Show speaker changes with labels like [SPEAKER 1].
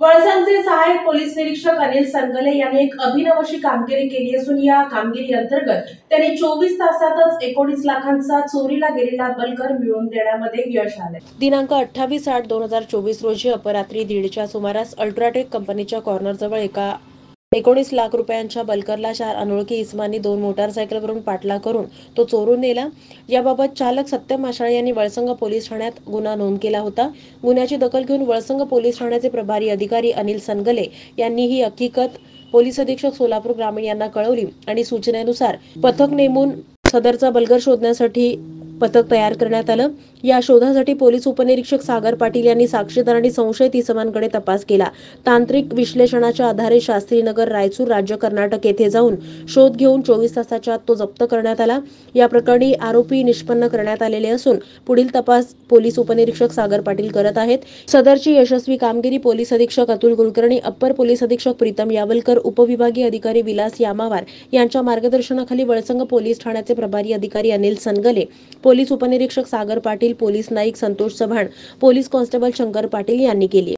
[SPEAKER 1] वळसंगचे सहाय्यक पोलीस निरीक्षक अनिल सनगले यांनी एक अभिनव अशी कामगिरी केली असून या कामगिरी अंतर्गत त्यांनी 24 तासातच 19 लाखांचा चोरीला गेलेला बलकर मिळवून देण्यामध्ये यश आले।
[SPEAKER 2] दिनांक 28/8/2024 रोजी अपरात्री 1:30च्या सुमारास अल्ट्राटेक कंपनीच्या कॉर्नरजवळ एका 19 लाख रुपयांच्या बलकरला 4 अनोळखी इसमांनी 2 मोटारसायकलवरून पाठलाग करून तो चोरून नेला। याबाबत चालक सत्यम माशाळे यांनी वळसंग पोलीस ठाण्यात गुन्हा नोंद केला होता। गुन्ह्याची दखल घेऊन वळसंग पोलीस ठाण्याचे प्रभारी अधिकारी अनिल सनगले यांनी ही हकीकत पोलीस अधीक्षक सोलापूर ग्रामीण यांना कळवली आणि सूचनेनुसार पथक नेमून सदरचा बलकर शोधण्यासाठी पथक तयार करण्यात आलं। या शोधासाठी पोलीस उपनिरीक्षक सागर पाटील यांनी साक्षीदार आणि संशयित इसमांकडे तपास केला। तांत्रिक विश्लेषणाच्या आधारे शास्त्रीनगर, रायचूर, राज्य कर्नाटक येथे जाऊन शोध घेऊन 24 तासाच्या आत तो जप्त करण्यात आला। या प्रकरणी आरोपी निष्पन्न करण्यात आलेले असून पुढील तपास पोलीस उपनिरीक्षक सागर पाटील करत आहेत। सदरची यशस्वी कामगिरी पोलीस अधीक्षक अतुल कुलकर्णी, अप्पर पोलीस अधीक्षक प्रीतम यावलकर, उपविभागीय अधिकारी विलास यामावार यांच्या मार्गदर्शनाखाली वळसंग पोलीस ठाण्याचे प्रभारी अधिकारी अनिल सनगले, पोलीस उपनिरीक्षक Sagar Patil, police Naik Santosh Chavan, police constable Shankar Patil यांनी केली।